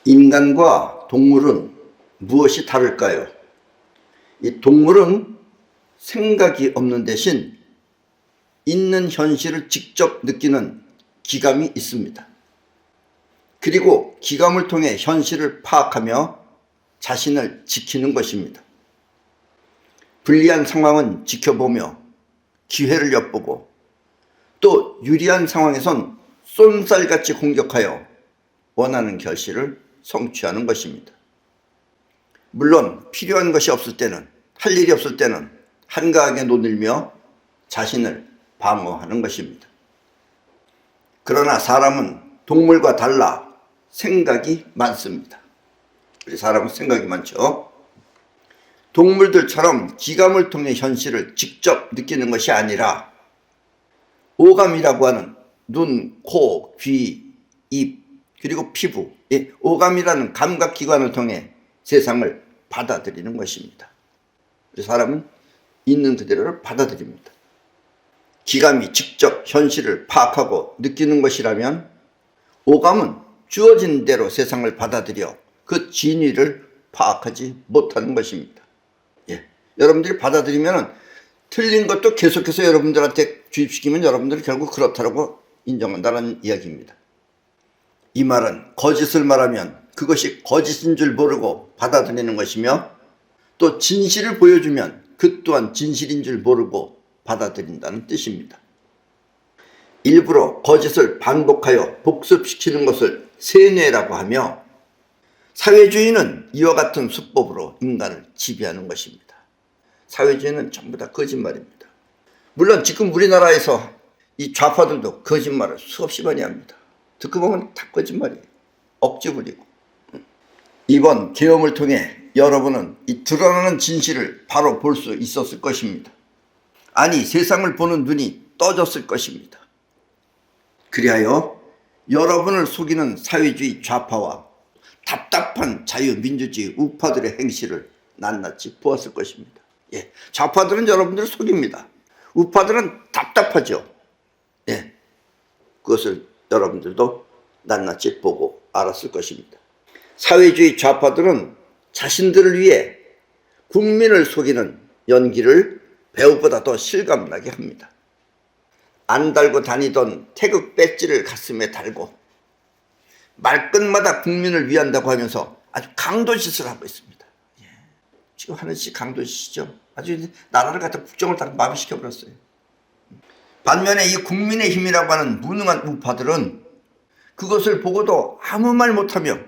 인간과 동물은 무엇이 다를까요? 이 동물은 생각이 없는 대신 있는 현실을 직접 느끼는 기감이 있습니다. 그리고 기감을 통해 현실을 파악하며 자신을 지키는 것입니다. 불리한 상황은 지켜보며 기회를 엿보고 또 유리한 상황에선 쏜살같이 공격하여 원하는 결실을 성취하는 것입니다. 물론 필요한 것이 없을 때는, 할 일이 없을 때는 한가하게 노들며 자신을 방어하는 것입니다. 그러나 사람은 동물과 달라 생각이 많습니다. 우리 사람은 생각이 많죠. 동물들처럼 기감을 통해 현실을 직접 느끼는 것이 아니라 오감이라고 하는 눈, 코, 귀, 입, 그리고 피부, 오감이라는 감각기관을 통해 세상을 받아들이는 것입니다. 사람은 있는 그대로를 받아들입니다. 기감이 직접 현실을 파악하고 느끼는 것이라면 오감은 주어진 대로 세상을 받아들여 그 진위를 파악하지 못하는 것입니다. 여러분들이 받아들이면 틀린 것도 계속해서 여러분들한테 주입시키면 여러분들이 결국 그렇다고 인정한다는 이야기입니다. 이 말은 거짓을 말하면 그것이 거짓인 줄 모르고 받아들이는 것이며 또 진실을 보여주면 그 또한 진실인 줄 모르고 받아들인다는 뜻입니다. 일부러 거짓을 반복하여 복습시키는 것을 세뇌라고 하며 사회주의는 이와 같은 수법으로 인간을 지배하는 것입니다. 사회주의는 전부 다 거짓말입니다. 물론 지금 우리나라에서 이 좌파들도 거짓말을 수없이 많이 합니다. 듣고 보면 다 거짓말이에요. 억지 부리고. 이번 계엄을 통해 여러분은 이 드러나는 진실을 바로 볼 수 있었을 것입니다. 아니, 세상을 보는 눈이 떠졌을 것입니다. 그리하여 여러분을 속이는 사회주의 좌파와 답답한 자유민주주의 우파들의 행실을 낱낱이 보았을 것입니다. 좌파들은 여러분들을 속입니다. 우파들은 답답하죠. 그것을 여러분들도 낱낱이 보고 알았을 것입니다. 사회주의 좌파들은 자신들을 위해 국민을 속이는 연기를 배우보다 더 실감나게 합니다. 안 달고 다니던 태극 배지를 가슴에 달고 말끝마다 국민을 위한다고 하면서 아주 강도짓을 하고 있습니다. 지금 하는 짓이 강도짓이죠. 아주 나라를 갖다 국정을 다 마비시켜버렸어요. 반면에 이 국민의힘이라고 하는 무능한 우파들은 그것을 보고도 아무 말 못하며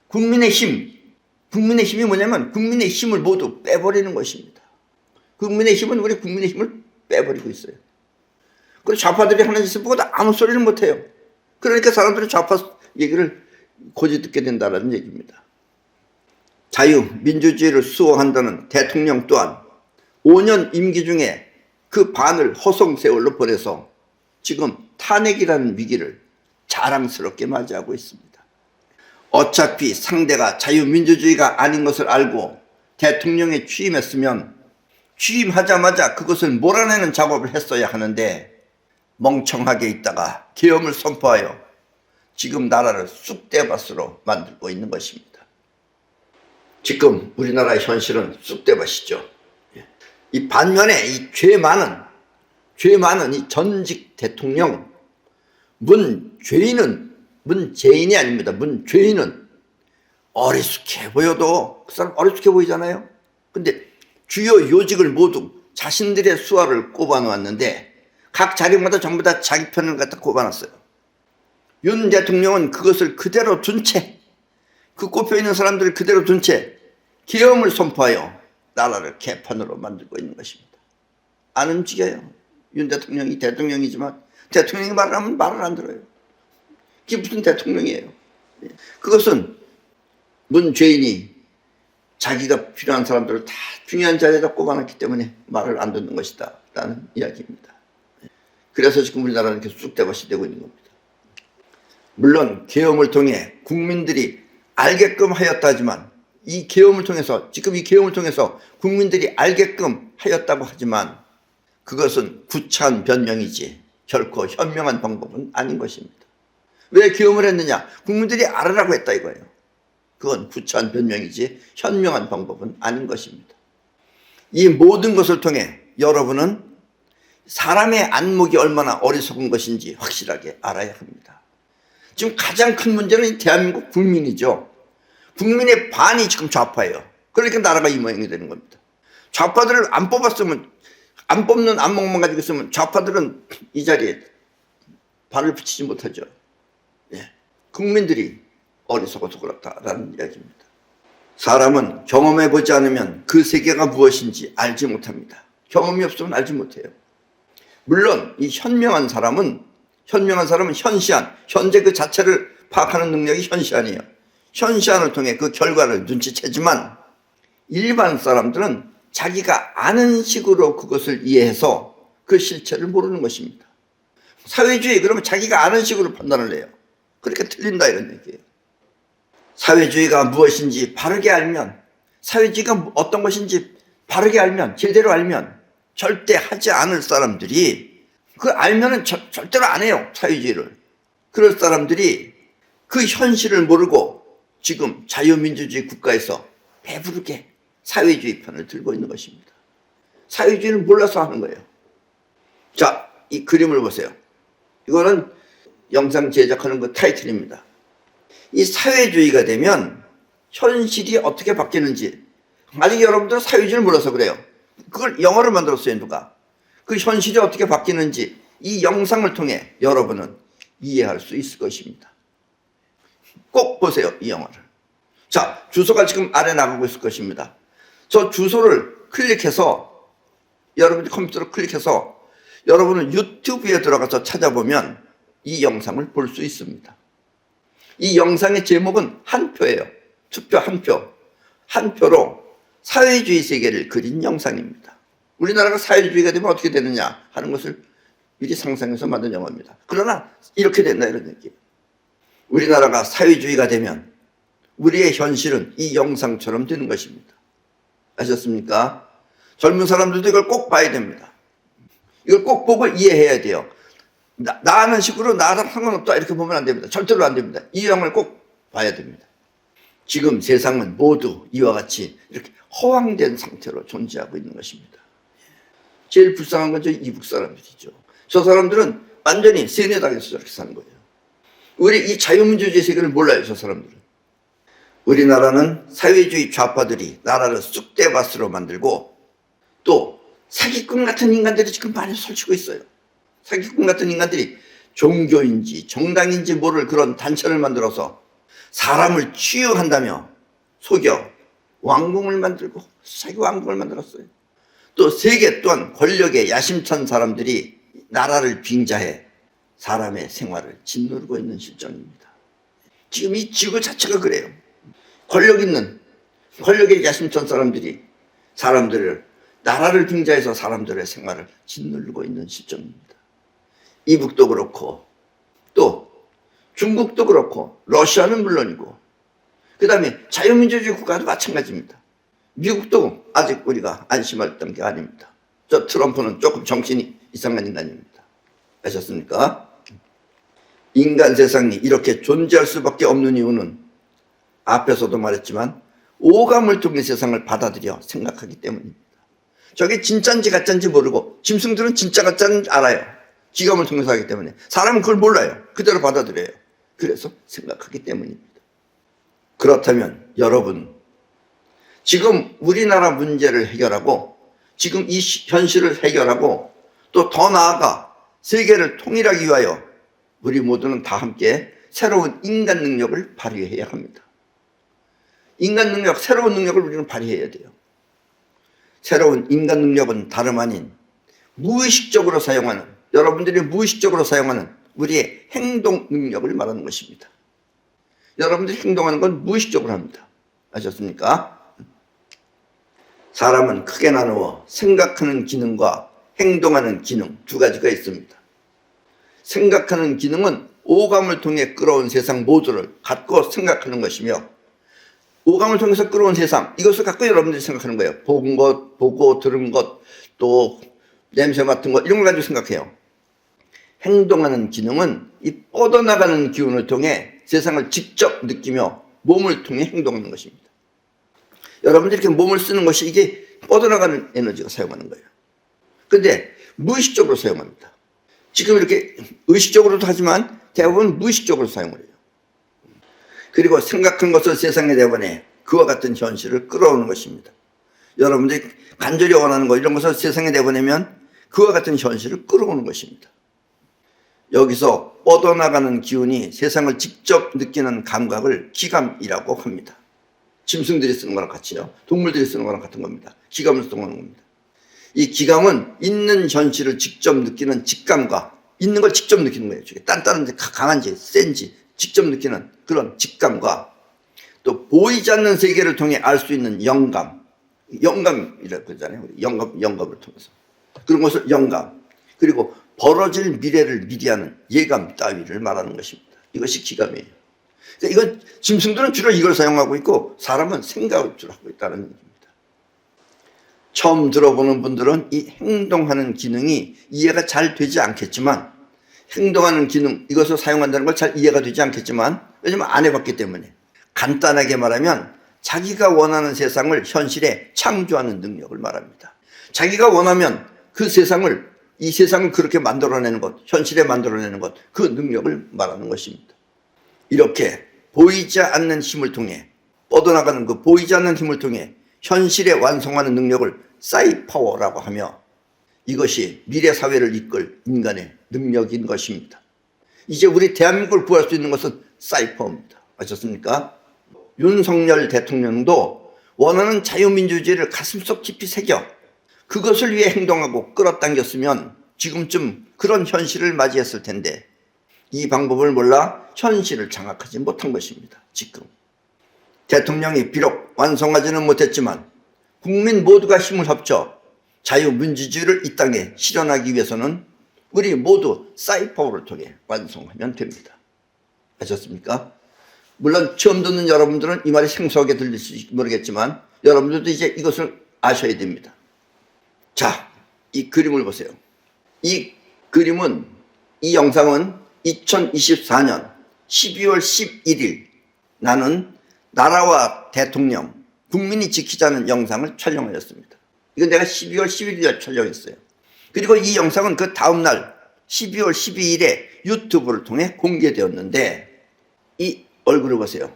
국민의 힘이 뭐냐면 국민의 힘을 모두 빼버리는 것입니다. 국민의 힘은 우리 국민의 힘을 빼버리고 있어요. 그리고 좌파들이 하는 짓을 보고도 아무 소리를 못해요. 그러니까 사람들은 좌파 얘기를 고지 듣게 된다는 얘기입니다. 자유민주주의를 수호한다는 대통령 또한 5년 임기 중에 그 반을 허송세월로 보내서 지금 탄핵이라는 위기를 자랑스럽게 맞이하고 있습니다. 어차피 상대가 자유민주주의가 아닌 것을 알고 대통령에 취임했으면 취임하자마자 그것을 몰아내는 작업을 했어야 하는데 멍청하게 있다가 계엄을 선포하여 지금 나라를 쑥대밭으로 만들고 있는 것입니다. 지금 우리나라의 현실은 쑥대밭이죠. 이 반면에 이 죄 많은 이 전직 대통령 문재인이 아닙니다. 문죄인은 어리숙해 보여도 그 사람 어리숙해 보이잖아요. 근데 주요 요직을 모두 자신들의 수하를 꼽아놓았는데 각 자리마다 전부 다 자기 편을 갖다 꼽아놨어요. 윤 대통령은 그것을 그대로 둔 채, 그 꼽혀있는 사람들을 그대로 둔 채 계엄을 선포하여 나라를 개판으로 만들고 있는 것입니다. 안 움직여요. 윤 대통령이 대통령이지만 대통령이 말을 하면 말을 안 들어요. 그게 무슨 대통령이에요. 그것은 문죄인이 자기가 필요한 사람들을 다 중요한 자리에다 꼽아놨기 때문에 말을 안 듣는 것이다 라는 이야기입니다. 그래서 지금 우리나라는 계속 쑥대밭이 되고 있는 겁니다. 물론 계엄을 통해 국민들이 알게끔 하였다 하지만 이 계엄을 통해서 국민들이 알게끔 하였다고 하지만 그것은 구차한 변명이지 결코 현명한 방법은 아닌 것입니다. 왜 계엄을 했느냐? 국민들이 알으라고 했다 이거예요. 그건 구차한 변명이지 현명한 방법은 아닌 것입니다. 이 모든 것을 통해 여러분은 사람의 안목이 얼마나 어리석은 것인지 확실하게 알아야 합니다. 지금 가장 큰 문제는 대한민국 국민이죠. 국민의 반이 지금 좌파예요. 그러니까 나라가 이 모양이 되는 겁니다. 좌파들을 안 뽑았으면, 안 뽑는 안목만 가지고 있으면 좌파들은 이 자리에 발을 붙이지 못하죠. 예. 국민들이 어리석어서 그렇다라는 이야기입니다. 사람은 경험해보지 않으면 그 세계가 무엇인지 알지 못합니다. 경험이 없으면 알지 못해요. 물론 이 현명한 사람은 현시한, 현재 그 자체를 파악하는 능력이 현시한이에요. 현시한을 통해 그 결과를 눈치채지만 일반 사람들은 자기가 아는 식으로 그것을 이해해서 그 실체를 모르는 것입니다. 사회주의 그러면 자기가 아는 식으로 판단을 해요. 그렇게 틀린다 이런 얘기예요. 사회주의가 무엇인지 바르게 알면, 사회주의가 어떤 것인지 바르게 알면, 제대로 알면 절대 하지 않을 사람들이, 그 알면은 절대로 안 해요, 사회주의를. 그럴 사람들이 그 현실을 모르고 지금 자유민주주의 국가에서 배부르게 사회주의 편을 들고 있는 것입니다. 사회주의를 몰라서 하는 거예요. 자, 이 그림을 보세요. 이거는 영상 제작하는 그 타이틀입니다. 이 사회주의가 되면 현실이 어떻게 바뀌는지, 아직 여러분들은 사회주의를 몰라서 그래요. 그걸 영어로 만들었어요, 누가. 그 현실이 어떻게 바뀌는지 이 영상을 통해 여러분은 이해할 수 있을 것입니다. 꼭 보세요, 이 영화를. 자, 주소가 지금 아래 나가고 있을 것입니다. 저 주소를 클릭해서, 여러분이 컴퓨터로 클릭해서 여러분은 유튜브에 들어가서 찾아보면 이 영상을 볼 수 있습니다. 이 영상의 제목은 한 표예요. 투표 한 표. 한 표로 사회주의 세계를 그린 영상입니다. 우리나라가 사회주의가 되면 어떻게 되느냐 하는 것을 미리 상상해서 만든 영화입니다. 그러나 이렇게 된다 이런 얘기예요. 우리나라가 사회주의가 되면 우리의 현실은 이 영상처럼 되는 것입니다. 아셨습니까? 젊은 사람들도 이걸 꼭 봐야 됩니다. 이걸 꼭 보고 이해해야 돼요. 나 하는 식으로 나랑 상관없다 이렇게 보면 안 됩니다. 절대로 안 됩니다. 이 영화를 꼭 봐야 됩니다. 지금 세상은 모두 이와 같이 이렇게 허황된 상태로 존재하고 있는 것입니다. 제일 불쌍한 건 저 이북 사람들이죠. 저 사람들은 완전히 세뇌당해서 저렇게 사는 거예요. 우리 이 자유민주주의 세계를 몰라요, 저 사람들은. 우리나라는 사회주의 좌파들이 나라를 쑥대밭으로 만들고 또 사기꾼 같은 인간들이 지금 많이 설치고 있어요. 사기꾼 같은 인간들이 종교인지 정당인지 모를 그런 단체를 만들어서 사람을 치유한다며 속여 왕궁을 만들고 자기 왕궁을 만들었어요. 또 세계 또한 권력에 야심찬 사람들이 나라를 빙자해 사람의 생활을 짓누르고 있는 실정입니다. 지금 이 지구 자체가 그래요. 권력에 야심찬 사람들이 나라를 빙자해서 사람들의 생활을 짓누르고 있는 실정입니다. 이북도 그렇고 또 중국도 그렇고 러시아는 물론이고 그 다음에 자유민주주의 국가도 마찬가지입니다. 미국도 아직 우리가 안심했던 게 아닙니다. 저 트럼프는 조금 정신이 이상한 인간입니다. 아셨습니까? 인간 세상이 이렇게 존재할 수밖에 없는 이유는 앞에서도 말했지만 오감을 통해 세상을 받아들여 생각하기 때문입니다. 저게 진짜인지 가짜인지 모르고 짐승들은 진짜 가짜는 알아요. 지감을 통해서 하기 때문에. 사람은 그걸 몰라요. 그대로 받아들여요. 그래서 생각하기 때문입니다. 그렇다면 여러분, 지금 우리나라 문제를 해결하고 지금 이 현실을 해결하고 또 더 나아가 세계를 통일하기 위하여 우리 모두는 다 함께 새로운 인간 능력을 발휘해야 합니다. 인간 능력, 새로운 능력을 우리는 발휘해야 돼요. 새로운 인간 능력은 다름 아닌 무의식적으로 사용하는, 여러분들이 무의식적으로 사용하는 우리의 행동 능력을 말하는 것입니다. 여러분들이 행동하는 건 무의식적으로 합니다. 아셨습니까? 사람은 크게 나누어 생각하는 기능과 행동하는 기능 두 가지가 있습니다. 생각하는 기능은 오감을 통해 끌어온 세상 모두를 갖고 생각하는 것이며, 오감을 통해서 끌어온 세상, 이것을 갖고 여러분들이 생각하는 거예요. 본 것, 보고 들은 것, 또 냄새 맡은 것, 이런 걸 가지고 생각해요. 행동하는 기능은 이 뻗어나가는 기운을 통해 세상을 직접 느끼며 몸을 통해 행동하는 것입니다. 여러분들이 이렇게 몸을 쓰는 것이 이게 뻗어나가는 에너지가 사용하는 거예요. 근데 무의식적으로 사용합니다. 지금 이렇게 의식적으로도 하지만 대부분 무의식적으로 사용을 해요. 그리고 생각한 것을 세상에 내보내 그와 같은 현실을 끌어오는 것입니다. 여러분들이 간절히 원하는 것 이런 것을 세상에 내보내면 그와 같은 현실을 끌어오는 것입니다. 여기서 뻗어나가는 기운이 세상을 직접 느끼는 감각을 기감이라고 합니다. 짐승들이 쓰는 거랑 같이요. 동물들이 쓰는 거랑 같은 겁니다. 기감을 쓰는 겁니다. 이 기감은 있는 현실을 직접 느끼는 직감과 있는 걸 직접 느끼는 거예요. 단단한지 강한지 센지 직접 느끼는 그런 직감과 또 보이지 않는 세계를 통해 알 수 있는 영감, 영감이라고 그러잖아요. 영감을 통해서 그런 것을 영감, 그리고 벌어질 미래를 미리하는 예감 따위를 말하는 것입니다. 이것이 기감이에요. 이건 짐승들은 주로 이걸 사용하고 있고 사람은 생각을 주로 하고 있다는 얘기입니다. 처음 들어보는 분들은 이 행동하는 기능이 이해가 잘 되지 않겠지만, 행동하는 기능 이것을 사용한다는 걸 잘 이해가 되지 않겠지만, 왜냐면 안 해봤기 때문에, 간단하게 말하면 자기가 원하는 세상을 현실에 창조하는 능력을 말합니다. 자기가 원하면 그 세상을, 이 세상을 그렇게 만들어내는 것, 현실에 만들어내는 것, 그 능력을 말하는 것입니다. 이렇게 보이지 않는 힘을 통해, 뻗어나가는 그 보이지 않는 힘을 통해 현실에 완성하는 능력을 사이파워라고 하며, 이것이 미래 사회를 이끌 인간의 능력인 것입니다. 이제 우리 대한민국을 구할 수 있는 것은 사이파워입니다. 아셨습니까? 윤석열 대통령도 원하는 자유민주주의를 가슴속 깊이 새겨 그것을 위해 행동하고 끌어당겼으면 지금쯤 그런 현실을 맞이했을 텐데, 이 방법을 몰라 현실을 장악하지 못한 것입니다. 지금 대통령이 비록 완성하지는 못했지만 국민 모두가 힘을 합쳐 자유민주주의를 이 땅에 실현하기 위해서는 우리 모두 사이파워를 통해 완성하면 됩니다. 아셨습니까? 물론 처음 듣는 여러분들은 이 말이 생소하게 들릴지 모르겠지만 여러분들도 이제 이것을 아셔야 됩니다. 자, 이 그림을 보세요. 이 그림은, 이 영상은 2024년 12월 11일 나는 나라와 대통령, 국민이 지키자는 영상을 촬영하였습니다. 이건 내가 12월 11일에 촬영했어요. 그리고 이 영상은 그 다음날 12월 12일에 유튜브를 통해 공개되었는데, 이 얼굴을 보세요.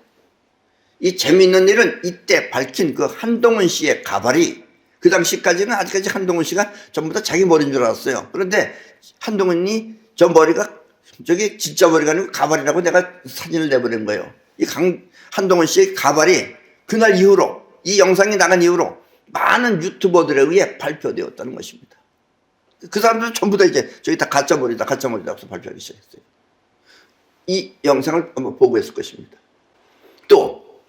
이 재미있는 일은 이때 밝힌 그 한동훈 씨의 가발이, 그 당시까지는 아직까지 한동훈 씨가 전부 다 자기 머리인 줄 알았어요. 그런데 한동훈이 저 머리가 저게 진짜 머리가 아니고 가발이라고 내가 사진을 내보낸 거예요. 이 한동훈 씨의 가발이 그날 이후로, 이 영상이 나간 이후로 많은 유튜버들에 의해 발표되었다는 것입니다. 그 사람들은 전부 다 이제 저기 다 가짜머리다 해서 발표하기 시작했어요. 이 영상을 한번 보고 있을 것입니다. 또,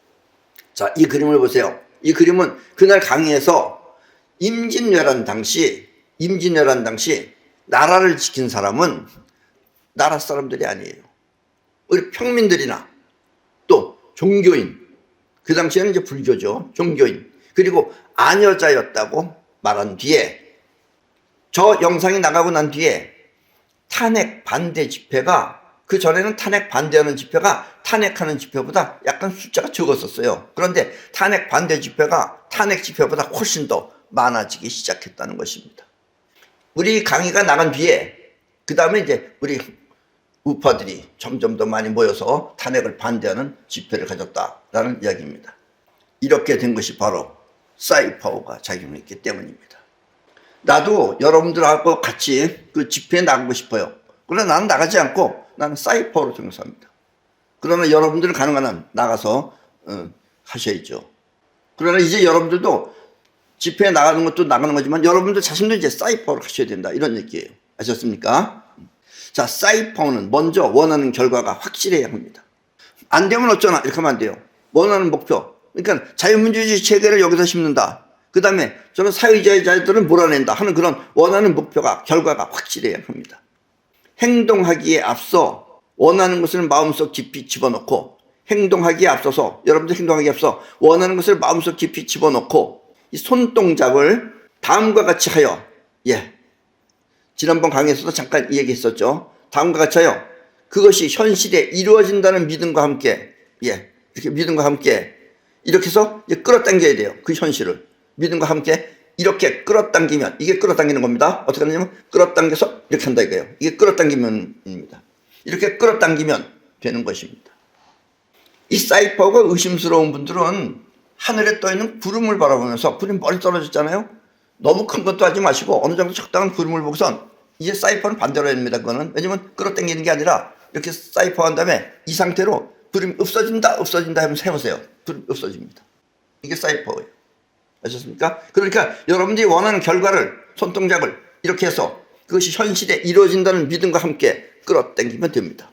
자, 이 그림을 보세요. 이 그림은 그날 강의에서 임진왜란 당시 나라를 지킨 사람은 나라 사람들이 아니에요. 우리 평민들이나 또 종교인, 그 당시에는 이제 불교죠. 종교인, 그리고 아녀자였다고 말한 뒤에, 저 영상이 나가고 난 뒤에 탄핵 반대 집회가, 그 전에는 탄핵 반대하는 집회가 탄핵하는 집회보다 약간 숫자가 적었었어요. 그런데 탄핵 반대 집회가 탄핵 집회보다 훨씬 더 많아지기 시작했다는 것입니다. 우리 강의가 나간 뒤에 그 다음에 이제 우리 우파들이 점점 더 많이 모여서 탄핵을 반대하는 집회를 가졌다라는 이야기입니다. 이렇게 된 것이 바로 사이파워가 작용했기 때문입니다. 나도 여러분들하고 같이 그 집회에 나가고 싶어요. 그러나 나는 나가지 않고 나는 사이파워로 종사합니다. 그러나 여러분들은 가능한 한 나가서 하셔야죠. 그러나 이제 여러분들도 집회에 나가는 것도 나가는 거지만 여러분들 자신도 이제 사이파워로 하셔야 된다, 이런 얘기예요. 아셨습니까? 자, 사이파워는 먼저 원하는 결과가 확실해야 합니다. 안 되면 어쩌나 이렇게 하면 안 돼요. 원하는 목표, 그러니까 자유민주주의 체계를 여기서 심는다, 그 다음에 저는 사회주의자들은 몰아낸다 하는 그런 원하는 목표가, 결과가 확실해야 합니다. 행동하기에 앞서 원하는 것을 마음속 깊이 집어넣고, 행동하기에 앞서서, 여러분들 행동하기에 앞서 원하는 것을 마음속 깊이 집어넣고 이 손동작을 다음과 같이 하여, 지난번 강의에서도 잠깐 얘기했었죠. 다음과 같이 하여 그것이 현실에 이루어진다는 믿음과 함께 이렇게 믿음과 함께 이렇게 해서 이제 끌어당겨야 돼요. 그 현실을 믿음과 함께 이렇게 끌어당기면, 이게 끌어당기는 겁니다. 어떻게 하냐면 끌어당겨서 이렇게 한다 이거예요. 이게 끌어당기면입니다. 이렇게 끌어당기면 되는 것입니다. 이 사이퍼가 의심스러운 분들은 하늘에 떠있는 구름을 바라보면서, 구름이 멀리 떨어졌잖아요. 너무 큰 것도 하지 마시고 어느 정도 적당한 구름을 보고선, 이제 사이퍼는 반대로 해야 됩니다. 그거는 왜냐면 끌어당기는 게 아니라 이렇게 사이퍼 한 다음에 이 상태로 구름이 없어진다 하면서 해보세요. 구름이 없어집니다. 이게 사이퍼예요. 아셨습니까? 그러니까 여러분들이 원하는 결과를, 손동작을 이렇게 해서 그것이 현실에 이루어진다는 믿음과 함께 끌어당기면 됩니다.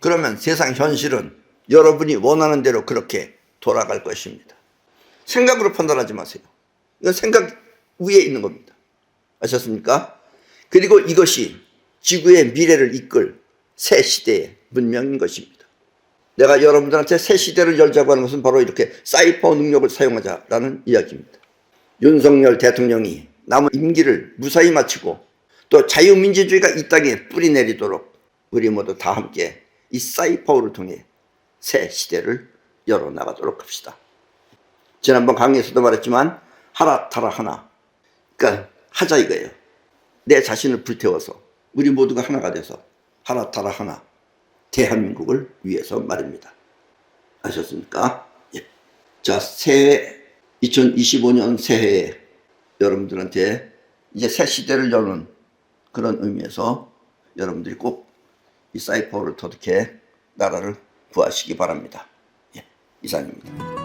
그러면 세상 현실은 여러분이 원하는 대로 그렇게 돌아갈 것입니다. 생각으로 판단하지 마세요. 이건 생각 위에 있는 겁니다. 아셨습니까? 그리고 이것이 지구의 미래를 이끌 새 시대의 문명인 것입니다. 내가 여러분들한테 새 시대를 열자고 하는 것은 바로 이렇게 사이퍼 능력을 사용하자라는 이야기입니다. 윤석열 대통령이 남은 임기를 무사히 마치고 또 자유민주주의가 이 땅에 뿌리 내리도록 우리 모두 다 함께 이 사이퍼를 통해 새 시대를 열어나가도록 합시다. 지난번 강의에서도 말했지만 하나 타라 하나, 그러니까 하자 이거예요. 내 자신을 불태워서 우리 모두가 하나가 돼서 하나 타라 하나, 대한민국을 위해서 말입니다. 아셨습니까? 예. 자, 새해 2025년 새해에 여러분들한테 이제 새 시대를 여는 그런 의미에서 여러분들이 꼭 이 사이퍼를 터득해 나라를 구하시기 바랍니다. 예, 이상입니다.